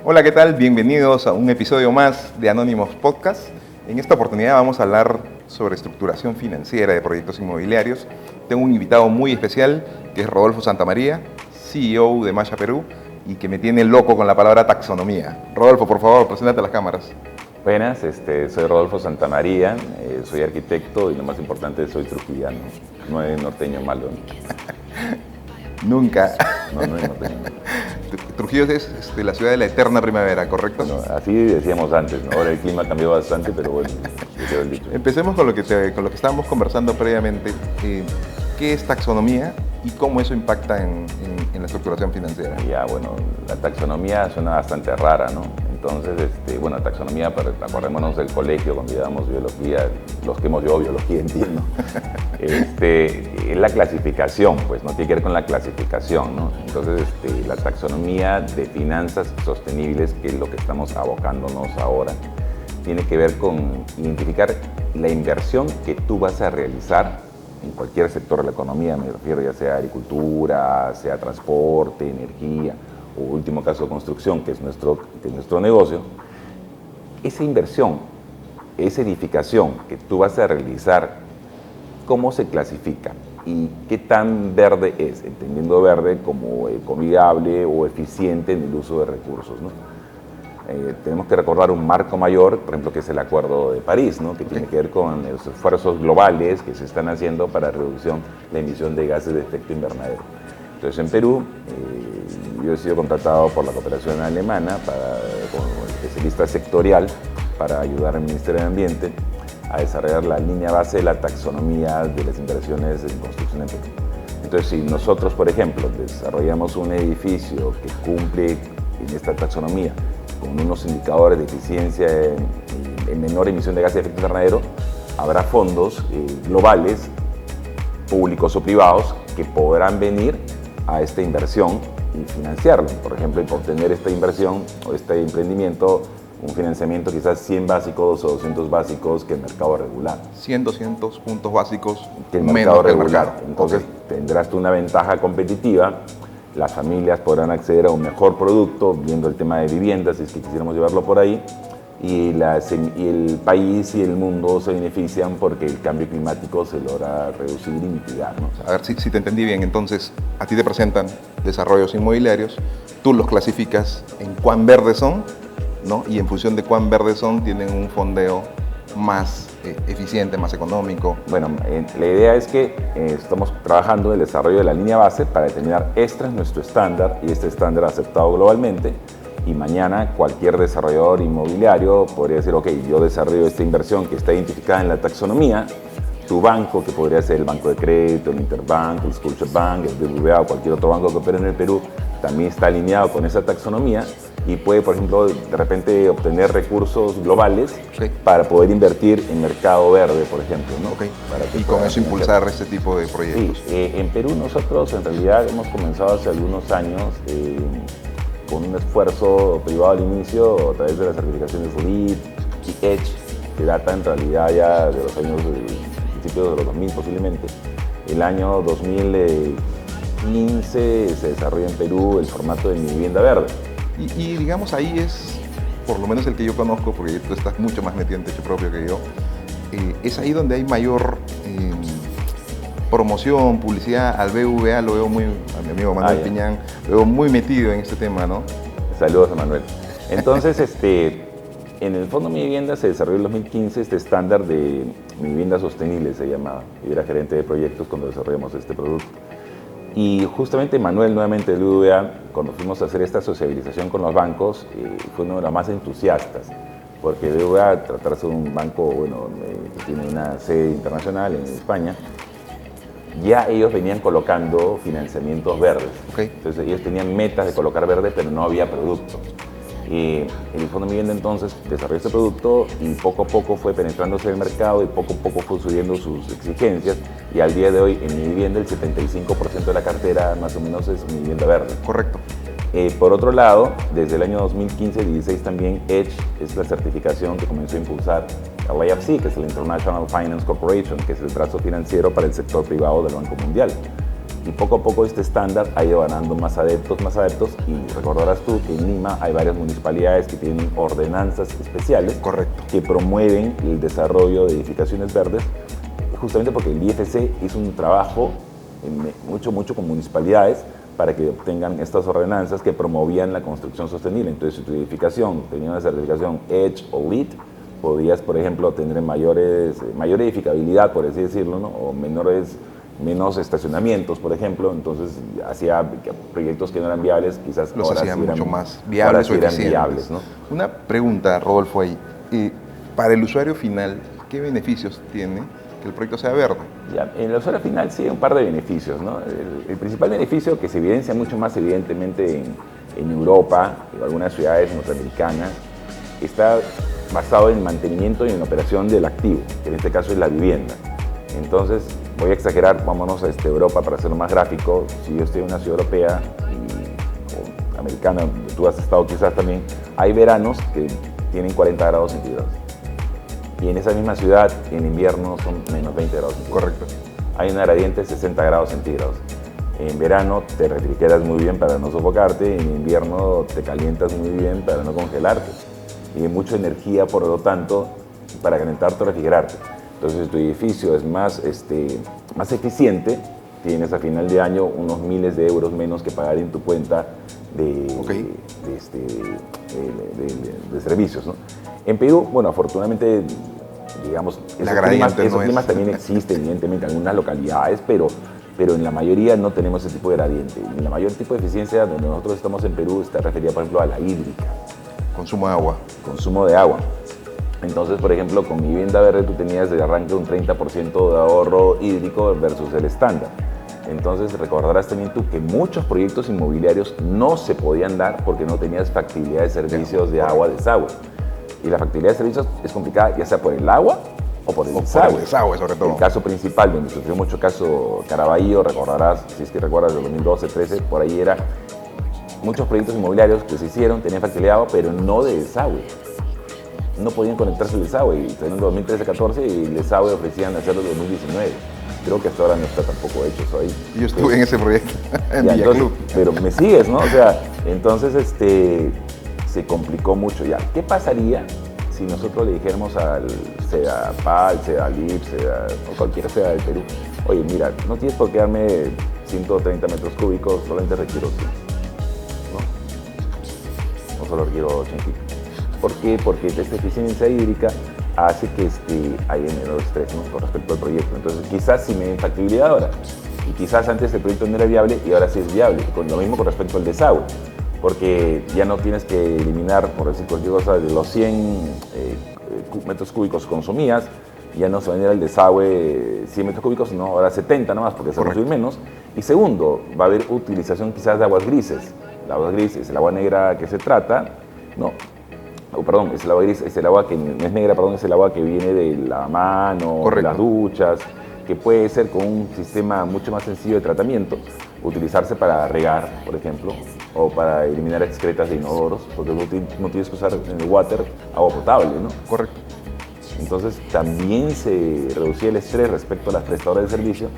Hola, ¿qué tal? Bienvenidos a un episodio más de Anónimos Podcast. En esta oportunidad vamos a hablar sobre estructuración financiera de proyectos inmobiliarios. Tengo un invitado muy especial que es Rodolfo Santamaría, CEO de Masha Perú, y que me tiene loco con la palabra taxonomía. Rodolfo, por favor, preséntate a las cámaras. Buenas, soy Rodolfo Santamaría, soy arquitecto y lo más importante, soy trujillano, no es norteño malo. Nunca. No es norteño malo. Trujillo es la ciudad de la eterna primavera, ¿correcto? Bueno, así decíamos antes, ¿no? Ahora el clima cambió bastante, pero bueno, yo quedó el dicho. Empecemos con lo que estábamos conversando previamente. ¿Qué es taxonomía y cómo eso impacta en la estructuración financiera? Ya, bueno, la taxonomía suena bastante rara, ¿no? Entonces, taxonomía, acordémonos del colegio cuando llevamos biología, los que hemos llevado biología, entiendo. Es la clasificación, pues, no tiene que ver con la clasificación, ¿no? Entonces, la taxonomía de finanzas sostenibles, que es lo que estamos abocándonos ahora, tiene que ver con identificar la inversión que tú vas a realizar en cualquier sector de la economía, me refiero ya sea agricultura, sea transporte, energía, o último caso construcción, que es nuestro negocio. Esa inversión, esa edificación que tú vas a realizar, ¿cómo se clasifica? ¿Y qué tan verde es? Entendiendo verde como ecoviable o eficiente en el uso de recursos, ¿no? Tenemos que recordar un marco mayor, por ejemplo, que es el Acuerdo de París, ¿no? Que tiene que ver con los esfuerzos globales que se están haciendo para reducción de la emisión de gases de efecto invernadero. Entonces, en Perú, yo he sido contratado por la cooperación alemana como especialista sectorial para ayudar al Ministerio de Ambiente a desarrollar la línea base de la taxonomía de las inversiones en construcción en Perú. Entonces, si nosotros, por ejemplo, desarrollamos un edificio que cumple en esta taxonomía con unos indicadores de eficiencia en menor emisión de gases de efecto invernadero, habrá fondos globales, públicos o privados, que podrán venir a esta inversión y financiarlo. Por ejemplo, y por tener esta inversión o este emprendimiento, un financiamiento quizás 100 básicos o 200 básicos que el mercado regular. 100, 200 puntos básicos que el menos mercado que el regular. mercado. Entonces, Okay. tendrás tú una ventaja competitiva. Las familias podrán acceder a un mejor producto, viendo el tema de viviendas, si es que quisiéramos llevarlo por ahí, y el país y el mundo se benefician porque el cambio climático se logra reducir y mitigar, ¿no? A ver si te entendí bien. Entonces, a ti te presentan desarrollos inmobiliarios, tú los clasificas en cuán verdes son, ¿no? Y en función de cuán verdes son, tienen un fondeo más eficiente, más económico. Bueno, la idea es que estamos trabajando en el desarrollo de la línea base para determinar este es nuestro estándar y este estándar aceptado globalmente, y mañana cualquier desarrollador inmobiliario podría decir, ok, yo desarrollo esta inversión que está identificada en la taxonomía, tu banco, que podría ser el Banco de Crédito, el Interbank, el Scotiabank, el BBVA o cualquier otro banco que opere en el Perú, también está alineado con esa taxonomía y puede, por ejemplo, de repente obtener recursos globales para poder invertir en mercado verde, por ejemplo, ¿no? Y con eso impulsar este tipo de proyectos. Sí, en Perú nosotros en realidad hemos comenzado hace algunos años con un esfuerzo privado al inicio a través de las certificaciones LEED y EDGE, que data en realidad ya de los años principios de los 2000 posiblemente. El año 2015 se desarrolla en Perú el formato de Mi Vivienda Verde. Y digamos, ahí es, por lo menos el que yo conozco, porque tú estás mucho más metido en techo propio que yo, es ahí donde hay mayor promoción, publicidad. Al BVA lo veo muy, a mi amigo Manuel Piñán, lo veo muy metido en este tema, ¿no? Saludos a Manuel. Entonces, en el Fondo Mi Vivienda se desarrolló en 2015 este estándar de Mi Vivienda Sostenible, se llamaba. Yo era gerente de proyectos cuando desarrollamos este producto. Y justamente Manuel, nuevamente del BBVA, cuando fuimos a hacer esta sociabilización con los bancos, fue uno de los más entusiastas, porque BBVA, tratarse de un banco que tiene una sede internacional en España, ya ellos venían colocando financiamientos verdes. Entonces ellos tenían metas de colocar verde, pero no había producto. El Fondo de Vivienda entonces desarrolló este producto y poco a poco fue penetrándose en el mercado y poco a poco fue subiendo sus exigencias, y al día de hoy en Mi Vivienda el 75% de la cartera más o menos es Mi Vivienda Verde. Correcto. Por otro lado, desde el año 2015-16 también EDGE es la certificación que comenzó a impulsar el IFC, que es el International Finance Corporation, que es el brazo financiero para el sector privado del Banco Mundial. y poco a poco este estándar ha ido ganando más adeptos, y recordarás tú que en Lima hay varias municipalidades que tienen ordenanzas especiales. Correcto. Que promueven el desarrollo de edificaciones verdes, justamente porque el IFC hizo un trabajo mucho con municipalidades para que obtengan estas ordenanzas que promovían la construcción sostenible. Entonces, si tu edificación tenía una certificación EDGE o LEED, podías, por ejemplo, tener mayor edificabilidad, por así decirlo, ¿no? O menos estacionamientos, por ejemplo. Entonces, hacía proyectos que no eran viables, quizás los ahora hacían sí eran mucho más viables o eficientes. Viables, ¿no? Una pregunta, Rodolfo, ahí. Para el usuario final, ¿qué beneficios tiene que el proyecto sea verde? Ya, en el usuario final sí hay un par de beneficios, ¿no? El principal beneficio, que se evidencia mucho más evidentemente en Europa o algunas ciudades norteamericanas, está basado en mantenimiento y en operación del activo, que en este caso es la vivienda. Entonces, voy a exagerar, vámonos a Europa para hacerlo más gráfico. Si yo estoy en una ciudad europea o americana, donde tú has estado quizás también, hay veranos que tienen 40 grados centígrados. Y en esa misma ciudad, en invierno, son menos 20 grados centígrados. Correcto. Hay una gradiente de 60 grados centígrados. En verano te refrigeras muy bien para no sofocarte, en invierno te calientas muy bien para no congelarte. Y hay mucha energía, por lo tanto, para calentarte o refrigerarte. Entonces, tu edificio es más eficiente, tienes a final de año unos miles de euros menos que pagar en tu cuenta de servicios, ¿no? En Perú, bueno, afortunadamente, digamos, esos climas también existen, evidentemente, en algunas localidades, pero en la mayoría no tenemos ese tipo de gradiente. Y la mayor tipo de eficiencia donde nosotros estamos en Perú está referida, por ejemplo, a la hídrica. Consumo de agua. Consumo de agua. Entonces, por ejemplo, con mi vivienda verde tú tenías de arranque un 30% de ahorro hídrico versus el estándar. Entonces, recordarás también tú que muchos proyectos inmobiliarios no se podían dar porque no tenías factibilidad de servicios de agua, desagüe. Y la factibilidad de servicios es complicada, ya sea por el agua o por el desagüe. Por el desagüe, sobre todo. El caso principal, donde sufrió mucho caso Caraballo, recordarás, si es que recuerdas, del 2012, 13, por ahí era muchos proyectos inmobiliarios que se hicieron, tenían factibilidad de agua, pero no de desagüe. No podían conectarse al desagüe, y en 2013-14 y el desagüe ofrecían hacerlo en 2019. Creo que hasta ahora no está tampoco hecho eso ahí. Yo estuve en ese proyecto, en ya, Villa Club. Pero me sigues, ¿no? O sea, entonces se complicó mucho ya. ¿Qué pasaría si nosotros le dijéramos al CEDAPAL, CEDALIP, o cualquier CEDA del Perú, oye, mira, no tienes por qué darme 130 metros cúbicos, solamente requiero 100, ¿no? O solo requiero 80. ¿Por qué? Porque esta eficiencia hídrica hace que haya menor estrés, ¿no? Con respecto al proyecto. Entonces, quizás sí me den factibilidad ahora, y quizás antes el proyecto no era viable y ahora sí es viable. Con lo mismo con respecto al desagüe, porque ya no tienes que eliminar, por decir cualquier cosa, de los 100 metros cúbicos consumías, ya no se va a ir al desagüe 100 metros cúbicos, sino ahora 70 nomás, porque se va a consumir menos. Y segundo, va a haber utilización quizás de aguas grises. La agua gris es el agua negra que se trata, ¿no? Perdón, es el agua gris, es el agua que no es negra, perdón, es el agua que viene de la mano, de las duchas, que puede ser con un sistema mucho más sencillo de tratamiento, utilizarse para regar, por ejemplo, o para eliminar excretas de inodoros, porque no tienes que usar en el water agua potable, ¿no? Correcto. Entonces también se reducía el estrés respecto a las prestadoras de servicio,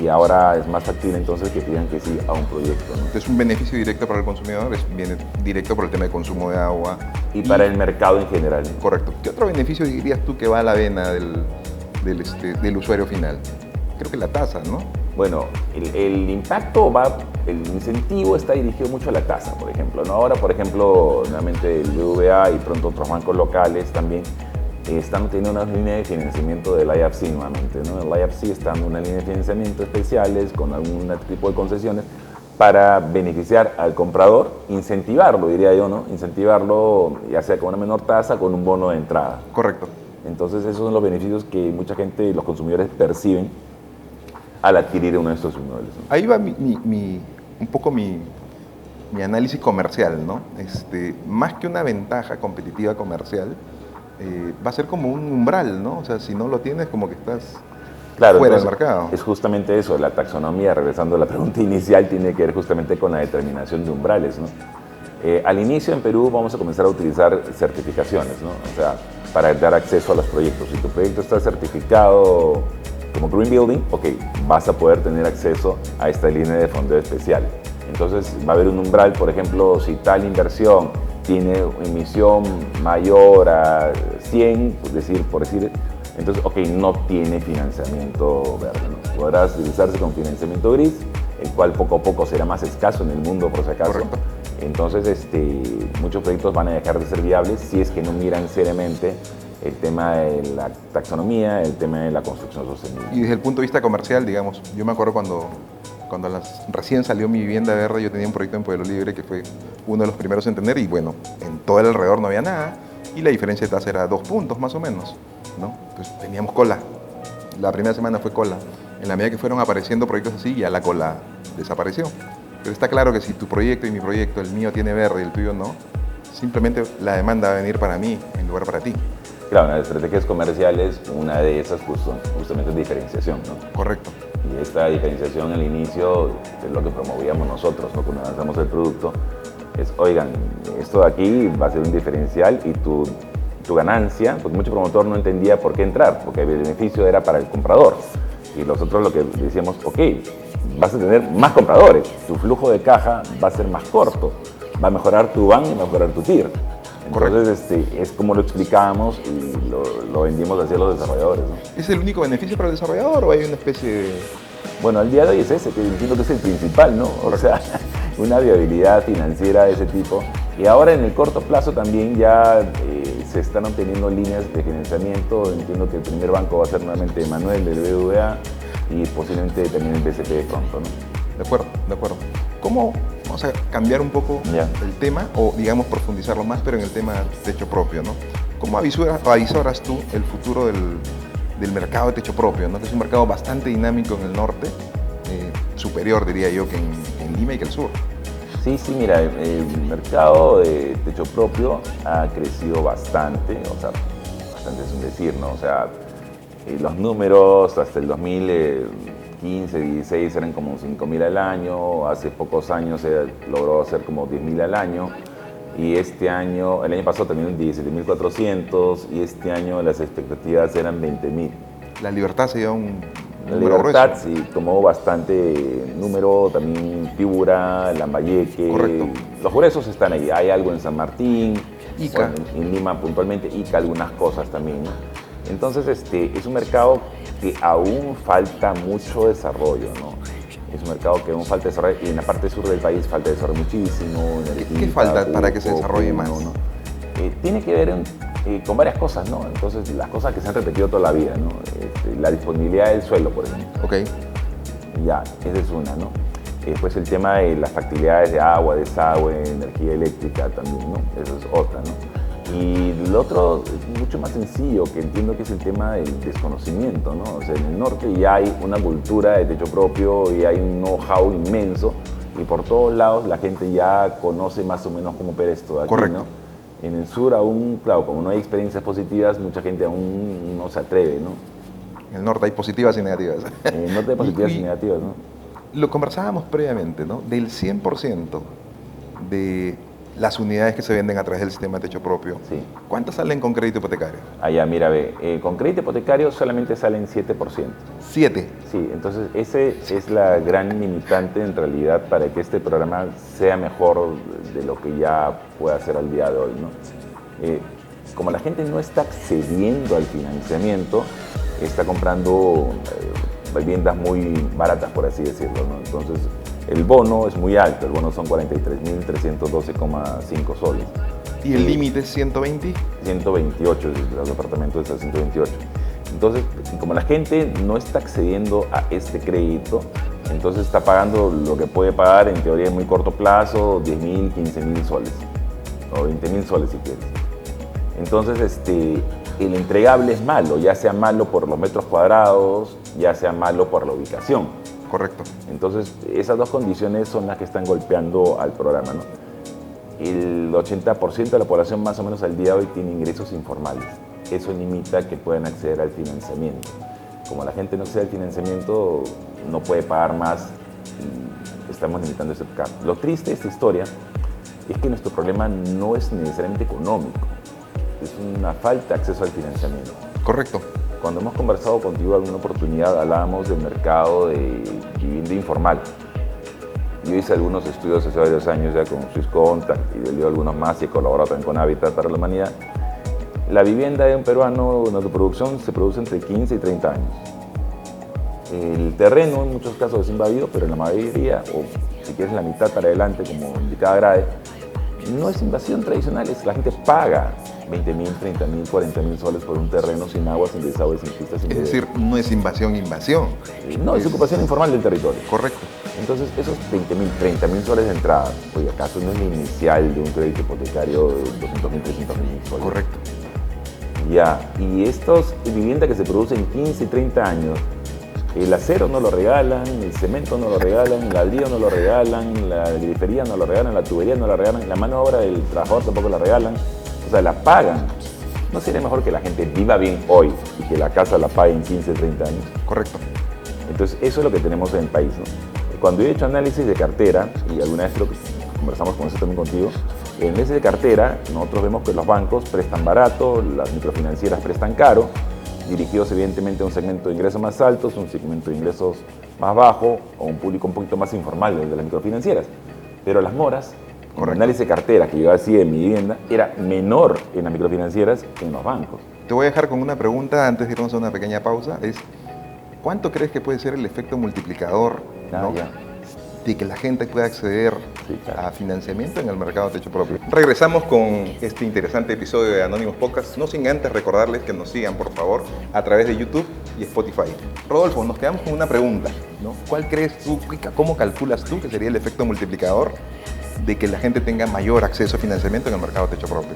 y ahora es más factible entonces que pidan que sí a un proyecto, ¿no? Entonces un beneficio directo para el consumidor, viene directo por el tema de consumo de agua. Y para el mercado en general. Correcto. ¿Qué otro beneficio dirías tú que va a la vena del usuario final? Creo que la tasa, ¿no? Bueno, el impacto el incentivo está dirigido mucho a la tasa, por ejemplo, ¿no? Ahora, por ejemplo, nuevamente el BBVA y pronto otros bancos locales también están teniendo una línea de financiamiento del IFC nuevamente, ¿no? El IFC está dando una línea de financiamiento especiales con algún tipo de concesiones para beneficiar al comprador, incentivarlo, diría yo, ¿no? Incentivarlo ya sea con una menor tasa, con un bono de entrada. Correcto. Entonces esos son los beneficios que mucha gente, los consumidores, perciben al adquirir uno de estos inmuebles, ¿no? Ahí va un poco mi análisis comercial, ¿no? Más que una ventaja competitiva comercial, va a ser como un umbral, ¿no? O sea, si no lo tienes, como que estás fuera del mercado. Es justamente eso, la taxonomía, regresando a la pregunta inicial, tiene que ver justamente con la determinación de umbrales, ¿no? Al inicio en Perú vamos a comenzar a utilizar certificaciones, ¿no? O sea, para dar acceso a los proyectos. Si tu proyecto está certificado como Green Building, ok, vas a poder tener acceso a esta línea de fondeo especial. Entonces va a haber un umbral, por ejemplo, si tal inversión tiene emisión mayor a 100, por decir, entonces, ok, no tiene financiamiento verde, ¿no? Podrás utilizarse con financiamiento gris, el cual poco a poco será más escaso en el mundo, por si acaso. Correcto. Entonces, muchos proyectos van a dejar de ser viables si es que no miran seriamente el tema de la taxonomía, el tema de la construcción sostenible. Y desde el punto de vista comercial, digamos, yo me acuerdo cuando recién salió Mi Vivienda Verde, yo tenía un proyecto en Pueblo Libre que fue uno de los primeros en tener, y bueno, en todo el alrededor no había nada, y la diferencia de tasa era 2 puntos más o menos, ¿no? Entonces teníamos cola. La primera semana fue cola. En la medida que fueron apareciendo proyectos así, ya la cola desapareció. Pero está claro que si tu proyecto y mi proyecto, el mío tiene verde y el tuyo no, simplemente la demanda va a venir para mí en lugar para ti. Claro, en las estrategias comerciales, una de esas justamente es diferenciación, ¿no? Correcto. Y esta diferenciación al inicio es lo que promovíamos nosotros, ¿no? Cuando lanzamos el producto, es, oigan, esto de aquí va a ser un diferencial y tu ganancia, porque mucho promotor no entendía por qué entrar, porque el beneficio era para el comprador. Y nosotros lo que decíamos, ok, vas a tener más compradores, tu flujo de caja va a ser más corto, va a mejorar tu BAN y va a mejorar tu TIR. Entonces, es como lo explicábamos y lo vendimos hacia los desarrolladores, ¿no? ¿Es el único beneficio para el desarrollador o hay una especie de...? Bueno, al día de hoy es ese, que entiendo que es el principal, ¿no? O sea, una viabilidad financiera de ese tipo. Y ahora en el corto plazo también ya se están obteniendo líneas de financiamiento. Entiendo que el primer banco va a ser nuevamente Manuel del BBVA y posiblemente también el BCP pronto, ¿no? De acuerdo, de acuerdo. ¿Cómo, vamos a cambiar un poco el tema, o digamos profundizarlo más, pero en el tema techo propio, ¿no? ¿Cómo avisoras tú el futuro del mercado de techo propio, ¿no? Que es un mercado bastante dinámico en el norte, superior diría yo que en Lima y que el sur? Sí, mira, el mercado de techo propio ha crecido bastante, o sea, bastante es un decir, ¿no? O sea, los números hasta el 2015, 16 eran como 5.000 al año, hace pocos años se logró hacer como 10.000 al año, y este año, el año pasado también 17.400, y este año las expectativas eran 20.000. La Libertad se dio un La número Libertad grueso. sí tomó bastante número, también Piura, Lambayeque. Correcto. Los gruesos están ahí, hay algo en San Martín, Ica. bueno, en Lima puntualmente, Ica algunas cosas también, ¿no? Entonces es un mercado que aún falta mucho desarrollo, ¿no? Es un mercado que aún falta desarrollo, y en la parte sur del país falta desarrollo muchísimo. ¿Qué falta para que se desarrolle más? ¿no? Tiene que ver con varias cosas, ¿no? Entonces, las cosas que se han repetido toda la vida, ¿no? La disponibilidad del suelo, por ejemplo. Ok. Ya, esa es una, ¿no? Después el tema de las facilidades de agua, desagüe, energía eléctrica también, ¿no? Eso es otra, ¿no? Y lo otro es mucho más sencillo, que entiendo que es el tema del desconocimiento, ¿no? O sea, en el norte ya hay una cultura de techo propio y hay un know-how inmenso, y por todos lados la gente ya conoce más o menos cómo opera esto de aquí, Correcto. ¿no? En el sur aún, claro, como no hay experiencias positivas, mucha gente aún no se atreve, ¿no? En el norte hay positivas y negativas. En el norte hay positivas y negativas, ¿no? Lo conversábamos previamente, ¿no? Del 100% de las unidades que se venden a través del sistema de techo propio, Sí. ¿cuántas salen con crédito hipotecario? Allá, mira, ve, con crédito hipotecario solamente salen 7%. 7. Sí, entonces ese es la gran limitante en realidad para que este programa sea mejor de lo que ya pueda ser al día de hoy, ¿no? Como la gente no está accediendo al financiamiento, está comprando viviendas muy baratas, por así decirlo, ¿no? Entonces, el bono es muy alto, el bono son 43.312,5 soles. ¿Y el límite es 120? 128, los departamentos están 128. Entonces, como la gente no está accediendo a este crédito, entonces está pagando lo que puede pagar en teoría en muy corto plazo, 10.000, 15.000 soles, o 20.000 soles si quieres. Entonces, el entregable es malo, ya sea malo por los metros cuadrados, ya sea malo por la ubicación. Correcto. Entonces, esas dos condiciones son las que están golpeando al programa, ¿no? El 80% de la población más o menos al día de hoy tiene ingresos informales. Eso limita que puedan acceder al financiamiento. Como la gente no accede al financiamiento, no puede pagar más y estamos limitando ese cap. Lo triste de esta historia es que nuestro problema no es necesariamente económico, es una falta de acceso al financiamiento. Correcto. Cuando hemos conversado contigo en alguna oportunidad hablábamos del mercado de vivienda informal. Yo hice algunos estudios hace varios años ya con Swiss Contact y he leído algunos más y he colaborado también con Hábitat para la Humanidad. La vivienda de un peruano, en autoproducción, se produce entre 15 y 30 años. El terreno en muchos casos es invadido, pero en la mayoría, o si quieres la mitad para adelante, como indicaba Grade, no es invasión tradicional, es la gente paga 20.000, 30.000, 40.000 soles por un terreno sin agua, sin desagüe, sin pistas, sin Es decir, no es invasión. no, es ocupación informal del territorio. Correcto. Entonces, esos 20.000, 30.000 soles de entrada, oye, ¿acaso no es la inicial de un crédito hipotecario de 200.000, 300.000 soles? Correcto. Ya, y estos viviendas que se producen en 15 y 30 años, el acero no lo regalan, el cemento no lo regalan, el ladrillo no lo regalan, la grifería no lo regalan, la tubería no la regalan, la mano de obra del trabajador tampoco la regalan, o sea, la pagan. ¿No sería mejor que la gente viva bien hoy y que la casa la pague en 15, 30 años? Correcto. Entonces, eso es lo que tenemos en el país, ¿no? Cuando yo he hecho análisis de cartera, y alguna vez creo que conversamos con eso también contigo, en análisis de cartera nosotros vemos que los bancos prestan barato, las microfinancieras prestan caro, dirigidos evidentemente a un segmento de ingresos más altos, un segmento de ingresos más bajo o un público un poquito más informal de las microfinancieras. Pero las moras, con el análisis de cartera que yo hacía en mi vivienda, era menor en las microfinancieras que en los bancos. Te voy a dejar con una pregunta antes de irnos a una pequeña pausa. ¿Cuánto crees que puede ser el efecto multiplicador, ¿no?, de que la gente pueda acceder a financiamiento en el mercado de techo propio? Regresamos con este interesante episodio de Anónimos Podcast, no sin antes recordarles que nos sigan, por favor, a través de YouTube y Spotify. Rodolfo, nos quedamos con una pregunta, ¿no? ¿Cuál crees tú, cómo calculas tú que sería el efecto multiplicador de que la gente tenga mayor acceso a financiamiento en el mercado de techo propio?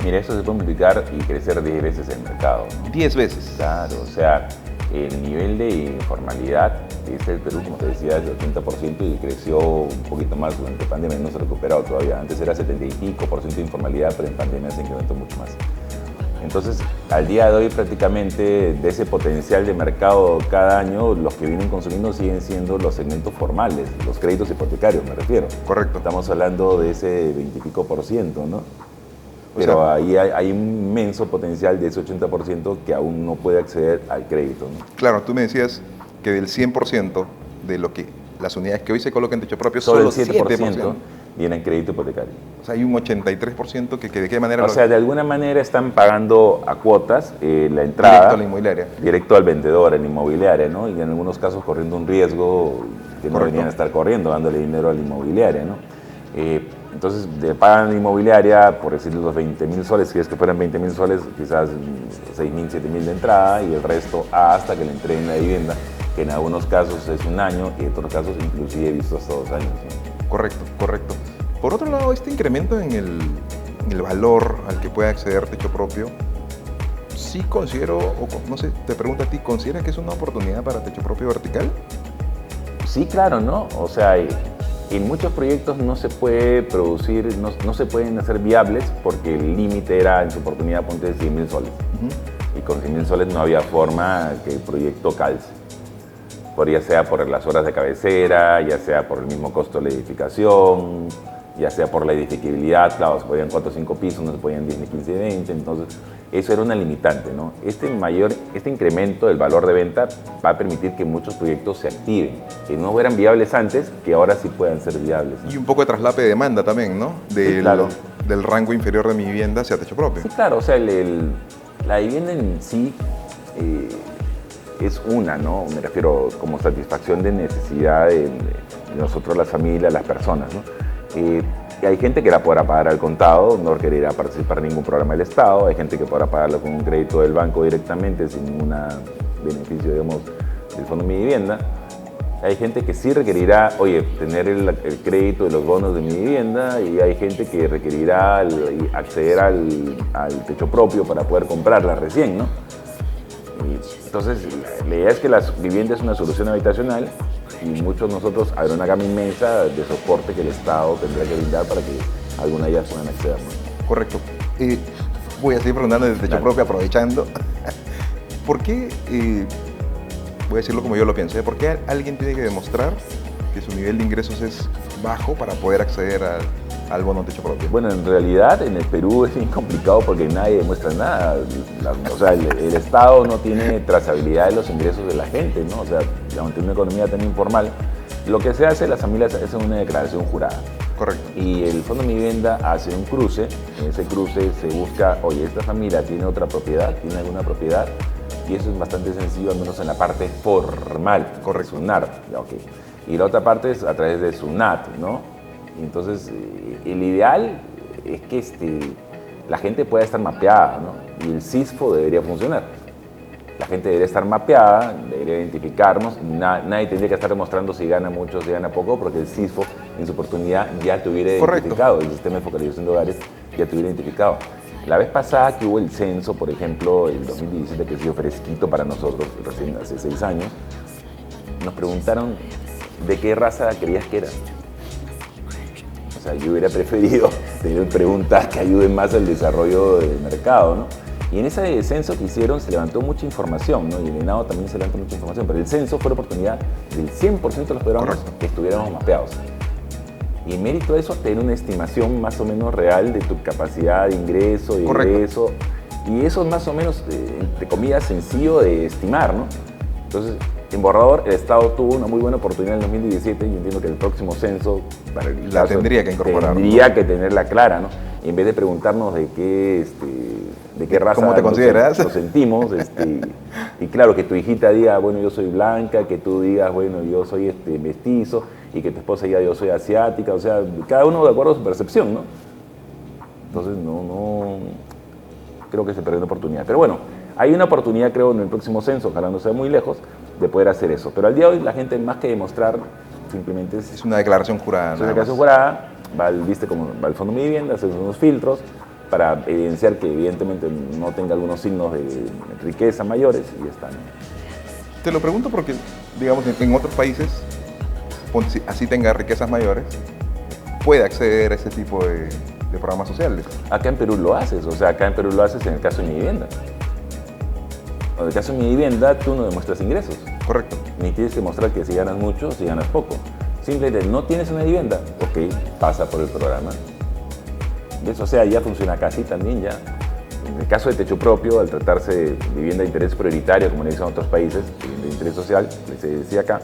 Mira, eso se puede multiplicar y crecer 10 veces el mercado, ¿no? 10 veces. Claro, o sea, el nivel de informalidad es el Perú, como te decía, del 80% y creció un poquito más durante la pandemia, no se ha recuperado todavía. Antes era 70 y pico % de informalidad, pero en pandemia se incrementó mucho más. Entonces, al día de hoy prácticamente de ese potencial de mercado cada año, los que vienen consumiendo siguen siendo los segmentos formales, los créditos hipotecarios me refiero. Correcto. Estamos hablando de ese 20 y pico %, ¿no? Pero ahí hay un inmenso potencial de ese 80% que aún no puede acceder al crédito, ¿no? Claro, tú me decías que del 100% de lo que las unidades que hoy se colocan en techo propio, solo solo el 7% viene en crédito hipotecario. O sea, hay un 83% que de qué manera... O sea, de alguna manera están pagando a cuotas la entrada. Directo a la inmobiliaria. Directo al vendedor, en inmobiliaria, ¿no? Y en algunos casos corriendo un riesgo que no deberían estar corriendo, dándole dinero a la inmobiliaria, ¿no? Entonces, le pagan la inmobiliaria, por decirle los 20.000 soles, si es que fueran 20.000 soles, quizás 6.000, 7.000 de entrada y el resto hasta que le entreguen la vivienda, que en algunos casos es un año y en otros casos inclusive he visto hasta 2 años, ¿no? Correcto, correcto. Por otro lado, este incremento en el valor al que puede acceder techo propio, sí considero, o no sé, te pregunto a ti, ¿consideras que es una oportunidad para techo propio vertical? Sí, claro, ¿no? O sea, en muchos proyectos no se puede producir, no se pueden hacer viables porque el límite era en su oportunidad, ponte, 100.000 soles. Y con 100.000 soles no había forma que el proyecto calce. Ya sea por las horas de cabecera, ya sea por el mismo costo de la edificación, ya sea por la edificabilidad, claro, se podían 4 o 5 pisos, no se podían 10 ni 15 ni 20, entonces eso era una limitante, ¿no? Este incremento del valor de venta va a permitir que muchos proyectos se activen, que no eran viables antes, que ahora sí puedan ser viables, ¿no? Y un poco de traslape de demanda también, ¿no? Sí, claro. Del rango inferior de mi vivienda hacia techo propio. Sí, claro, o sea, la vivienda en sí es una, ¿no? Me refiero como satisfacción de necesidad de nosotros, las familias, las personas, ¿no? Y hay gente que la podrá pagar al contado, no requerirá participar en ningún programa del Estado, hay gente que podrá pagarlo con un crédito del banco directamente sin ningún beneficio, digamos, del Fondo de Mi Vivienda. Hay gente que sí requerirá, oye, tener el crédito de los bonos de mi vivienda, y hay gente que requerirá acceder al techo propio para poder comprarla recién, ¿no? Entonces, la idea es que la vivienda es una solución habitacional y muchos de nosotros habrá una gama inmensa de soporte que el Estado tendrá que brindar para que alguna de ellas puedan acceder, ¿no? Correcto. Voy a seguir preguntando del techo propio, aprovechando. ¿Por qué, voy a decirlo como yo lo pienso, ¿por qué alguien tiene que demostrar que su nivel de ingresos es bajo para poder acceder al bono techo propio? Bueno, en realidad en el Perú es bien complicado porque nadie demuestra nada. O sea, el Estado no tiene trazabilidad de los ingresos de la gente, ¿no? O sea, ante una economía tan informal, lo que se hace, las familias hacen una declaración jurada. Correcto. Y el Fondo de Vivienda hace un cruce, en ese cruce se busca, oye, esta familia tiene otra propiedad, tiene alguna propiedad, y eso es bastante sencillo, al menos en la parte formal. Correcto. SUNAT, okay. Y la otra parte es a través de SUNAT, ¿no? Entonces, el ideal es que la gente pueda estar mapeada, ¿no? Y el CISFO debería funcionar. La gente debería estar mapeada, debería identificarnos, nadie tendría que estar demostrando si gana mucho, si gana poco, porque el CISFO en su oportunidad ya te hubiera identificado, el sistema de focalización de hogares ya te hubiera identificado. La vez pasada que hubo el censo, por ejemplo, el 2017, que ha sido fresquito para nosotros, recién hace 6 años, nos preguntaron de qué raza creías que eras. O sea, yo hubiera preferido tener preguntas que ayuden más al desarrollo del mercado, ¿no? Y en ese censo que hicieron se levantó mucha información, ¿no? Y el ENADO también se levantó mucha información, pero el censo fue la oportunidad del 100% de los peruanos que estuviéramos mapeados. Y en mérito de eso, tener una estimación más o menos real de tu capacidad de ingreso, de ingreso. Y eso es más o menos, entre comillas, sencillo de estimar, ¿no? Entonces, en borrador, el Estado tuvo una muy buena oportunidad en el 2017 y yo entiendo que el próximo censo, para el la tendría que incorporar. Tendría que tenerla clara, ¿no? Y en vez de preguntarnos de qué raza ¿Cómo te consideras? Nos sentimos, y claro, que tu hijita diga, bueno, yo soy blanca, que tú digas, bueno, yo soy mestizo, y que tu esposa diga, yo soy asiática, o sea, cada uno de acuerdo a su percepción, ¿no? Entonces, no creo que se perdió una oportunidad. Pero bueno, hay una oportunidad, creo, en el próximo censo, ojalá no sea muy lejos, de poder hacer eso. Pero al día de hoy, la gente, más que demostrar, simplemente es una declaración jurada. Es una declaración jurada, va al Fondo de Vivienda, hace unos filtros para evidenciar que evidentemente no tenga algunos signos de riqueza mayores y ya está, ¿no? Te lo pregunto porque, digamos, en otros países, así tenga riquezas mayores, puede acceder a ese tipo de programas sociales. Acá en Perú lo haces, o sea, acá en Perú lo haces en el caso de Mi Vivienda. En el caso de Mi Vivienda, tú no demuestras ingresos. Correcto. Ni tienes que mostrar que si ganas mucho, si ganas poco. Simplemente no tienes una vivienda, ok, pasa por el programa. ¿Ves? O sea, ya funciona casi también ya. En el caso de techo propio, al tratarse de vivienda de interés prioritario, como le dicen en otros países, de interés social, se decía acá,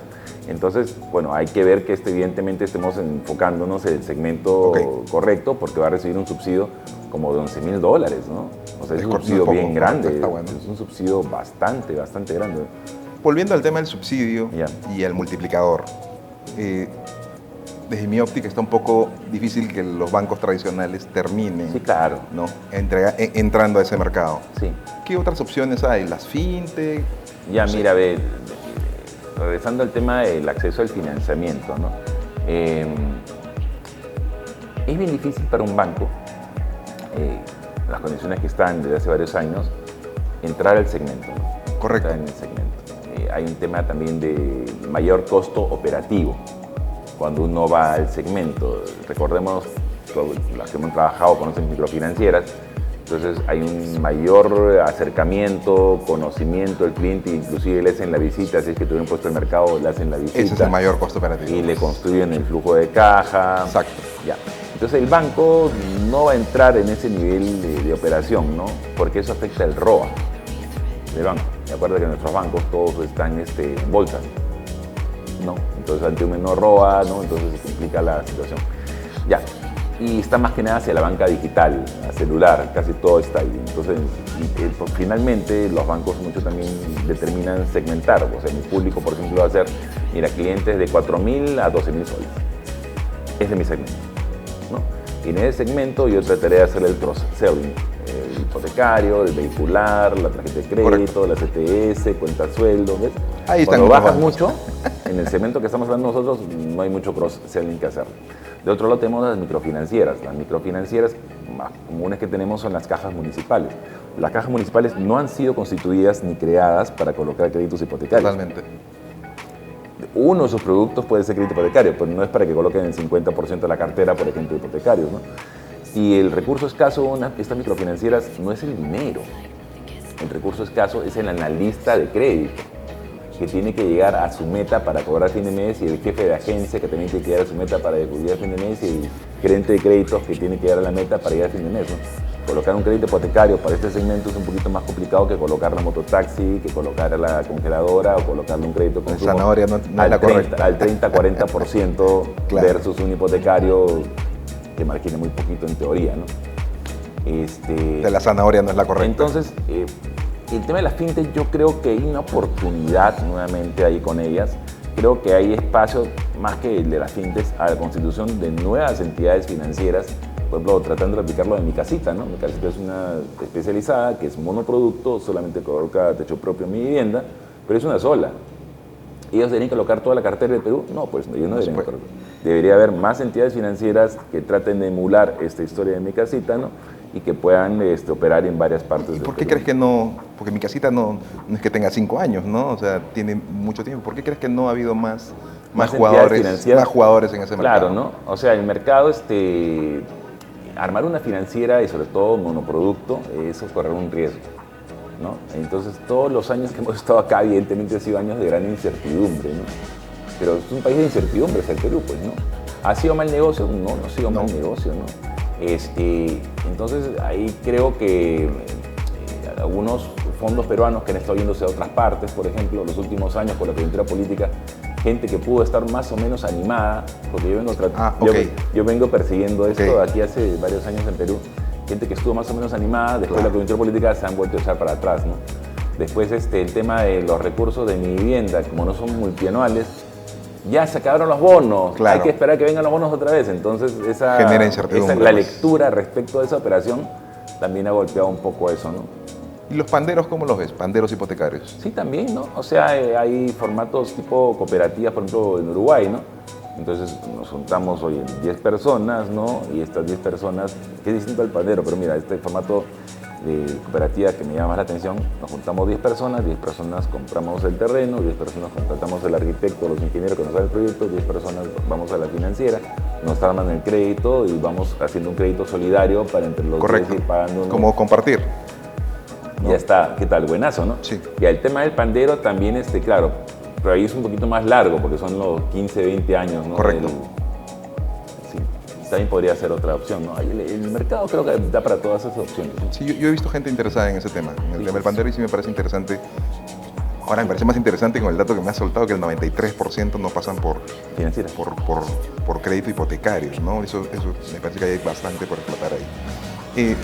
entonces, bueno, hay que ver que evidentemente estemos enfocándonos en el segmento correcto, porque va a recibir un subsidio como de $11,000, ¿no? O sea, es un subsidio bien grande, bueno. Es un subsidio bastante grande. Volviendo al tema del subsidio y el multiplicador, desde mi óptica está un poco difícil que los bancos tradicionales terminen, sí, claro, ¿no? Entrando a ese mercado. Sí. ¿Qué otras opciones hay? ¿Las fintech? Ya, no sé. Mira, regresando al tema del acceso al financiamiento, ¿no? Es bien difícil para un banco, las condiciones que están desde hace varios años, entrar al segmento, ¿no? Correcto. Entrar en el segmento. Hay un tema también de mayor costo operativo cuando uno va al segmento. Recordemos, las que hemos trabajado conocen microfinancieras, entonces hay un mayor acercamiento, conocimiento del cliente, inclusive le hacen la visita, si es que tuvieron puesto el mercado, le hacen la visita. Ese es el mayor costo operativo. Y le construyen el flujo de caja. Exacto. Ya. Entonces el banco no va a entrar en ese nivel de operación, ¿no? Porque eso afecta el ROA del banco. Me acuerdo que nuestros bancos todos están en bolsa, ¿no? Entonces ante un menor ROA, ¿no? Entonces se complica la situación. Ya. Y está más que nada hacia la banca digital, a celular, casi todo está ahí. Entonces, finalmente los bancos mucho también determinan segmentar. O sea, mi público, por ejemplo, va a ser, mira, clientes de 4.000 a 12.000 soles. Ese es mi segmento, ¿no? Y en ese segmento yo trataré de hacer el cross-selling, el hipotecario, el vehicular, la tarjeta de crédito, la CTS, cuenta sueldo, ¿ves? Ahí Cuando bajas mucho, en el segmento que estamos hablando nosotros, no hay mucho cross-selling que hacer. De otro lado tenemos las microfinancieras. Las microfinancieras más comunes que tenemos son las cajas municipales. Las cajas municipales no han sido constituidas ni creadas para colocar créditos hipotecarios. Totalmente. Uno de sus productos puede ser crédito hipotecario, pero no es para que coloquen el 50% de la cartera, por ejemplo, hipotecarios, ¿no? Y el recurso escaso de estas microfinancieras no es el dinero. El recurso escaso es el analista de crédito, que tiene que llegar a su meta para cobrar fin de mes, y el jefe de agencia que también tiene que llegar a su meta para cubrir fin de mes, y el gerente de créditos que tiene que llegar a la meta para llegar a fin de mes, ¿no? Colocar un crédito hipotecario para este segmento es un poquito más complicado que colocar la mototaxi, que colocar la congeladora o colocarle un crédito con la zanahoria no es la correcta. Al 30-40% claro. versus un hipotecario que margine muy poquito en teoría, ¿no? La zanahoria no es la correcta. Entonces, el tema de las fintech, yo creo que hay una oportunidad nuevamente ahí con ellas. Creo que hay espacio, más que el de las fintechs, a la constitución de nuevas entidades financieras. Por ejemplo, tratando de aplicarlo en Mi Casita, ¿no? Mi Casita es una especializada que es monoproducto, solamente coloca techo propio en mi vivienda, pero es una sola. ¿Ellos deberían colocar toda la cartera del Perú? No, pues ellos no deberían colocar. Debería haber más entidades financieras que traten de emular esta historia de Mi Casita, ¿no? Y que puedan operar en varias partes del Perú. ¿Y por qué crees que no? Porque Mi Casita no es que tenga 5 años, ¿no? O sea, tiene mucho tiempo. ¿Por qué crees que no ha habido más jugadores en ese mercado? Claro, ¿no? O sea, el mercado, armar una financiera y sobre todo monoproducto, eso correr un riesgo, ¿no? Entonces, todos los años que hemos estado acá, evidentemente han sido años de gran incertidumbre, ¿no? Pero es un país de incertidumbres el Perú, pues, ¿no? ¿Ha sido mal negocio? No ha sido mal negocio, ¿no? Entonces, ahí creo que algunos fondos peruanos que han estado yéndose a otras partes, por ejemplo, los últimos años con la coyuntura política, gente que pudo estar más o menos animada, porque yo vengo persiguiendo esto aquí hace varios años en Perú, gente que estuvo más o menos animada, después de la coyuntura política se han vuelto a echar para atrás, ¿no? Después el tema de los recursos de mi vivienda, como no son multianuales, ya se acabaron los bonos, hay que esperar que vengan los bonos otra vez, entonces genera incertidumbre. La lectura respecto de esa operación también ha golpeado un poco eso, ¿no? ¿Y los panderos cómo los ves? Panderos hipotecarios. Sí, también, ¿no? O sea, hay formatos tipo cooperativas, por ejemplo, en Uruguay, ¿no? Entonces nos juntamos hoy en 10 personas, ¿no? Y estas 10 personas, que es distinto al pandero, pero mira, este formato de cooperativa que me llama más la atención, nos juntamos 10 personas compramos el terreno, 10 personas contratamos al arquitecto, los ingenieros que nos hacen el proyecto, 10 personas vamos a la financiera, nos arman el crédito y vamos haciendo un crédito solidario para entre los 10 ir pagando. Como compartir. ¿No? Ya está, ¿qué tal? Buenazo, ¿no? Sí. Y el tema del pandero también, claro, pero ahí es un poquito más largo porque son los 15, 20 años, ¿no? Correcto. Sí, también podría ser otra opción, ¿no? El mercado creo que da para todas esas opciones, ¿no? Sí, yo he visto gente interesada en ese tema, en el tema del pandero, y sí me parece interesante. Ahora me parece más interesante con el dato que me has soltado, que el 93% no pasan por financieras, por crédito hipotecario, ¿no? Eso me parece que hay bastante por explotar ahí.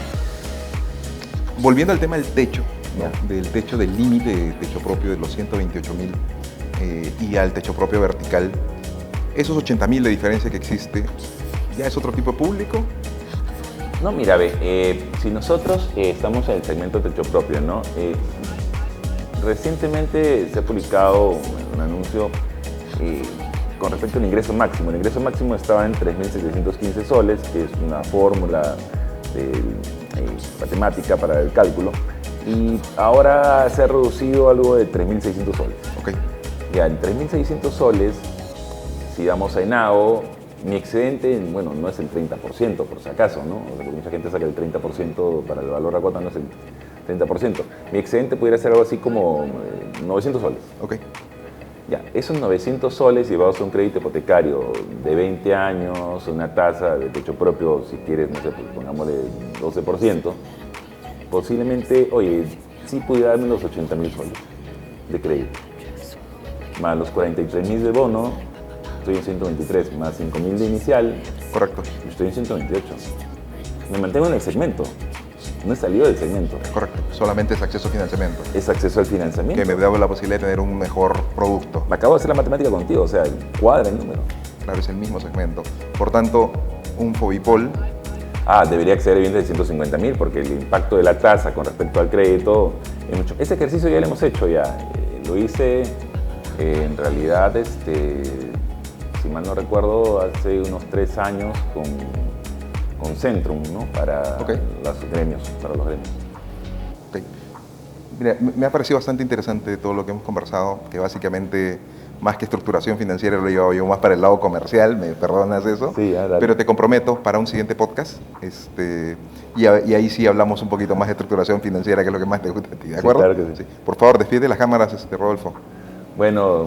Volviendo al tema del techo, ¿no? Del techo, del límite de techo propio de los 128.000 y al techo propio vertical, esos 80.000 de diferencia que existe, ¿ya es otro tipo de público? No, mira, si nosotros estamos en el segmento de techo propio, ¿no? Recientemente se ha publicado un anuncio con respecto al ingreso máximo. El ingreso máximo estaba en 3.715 soles, que es una fórmula matemática para el cálculo, y ahora se ha reducido algo de 3.600 soles. Okay. Ya, en 3.600 soles, si vamos a ENAO, mi excedente, bueno, no es el 30%, por si acaso, ¿no? O sea, porque mucha gente saca el 30% para el valor a cuota, no es el 30%. Mi excedente pudiera ser algo así como 900 soles. Ok. Ya, esos 900 soles llevados a un crédito hipotecario de 20 años, una tasa de techo propio, si quieres, no sé, pues pongámosle 12%, posiblemente, oye, sí pudiera darme los 80.000 soles de crédito. Más los 43.000 de bono, estoy en 123, más 5.000 de inicial. Correcto. Estoy en 128. Me mantengo en el segmento. No he salido del segmento. Correcto. Solamente es acceso a financiamiento. Es acceso al financiamiento. Que me da la posibilidad de tener un mejor producto. Me acabo de hacer la matemática contigo, o sea, cuadra el número. Claro, es el mismo segmento. Por tanto, un Fobipol... debería exceder evidentemente de 150.000 porque el impacto de la tasa con respecto al crédito es mucho. Ese ejercicio ya lo hemos hecho ya. Lo hice en realidad, si mal no recuerdo, hace unos 3 años con Centrum, ¿no? Para los gremios. Okay. Mira, me ha parecido bastante interesante todo lo que hemos conversado, que básicamente, más que estructuración financiera, lo he llevado yo más para el lado comercial, me perdonas eso, sí, pero te comprometo para un siguiente podcast, y ahí sí hablamos un poquito más de estructuración financiera, que es lo que más te gusta a ti, ¿de acuerdo? Sí, claro que sí. Por favor, despide las cámaras, Rodolfo. Bueno,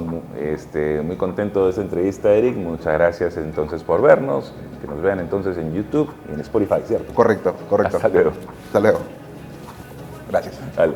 muy contento de esta entrevista, Eric. Muchas gracias entonces por vernos. Que nos vean entonces en YouTube y en Spotify, ¿cierto? Correcto, correcto. Hasta luego. Hasta luego. Gracias. Dale.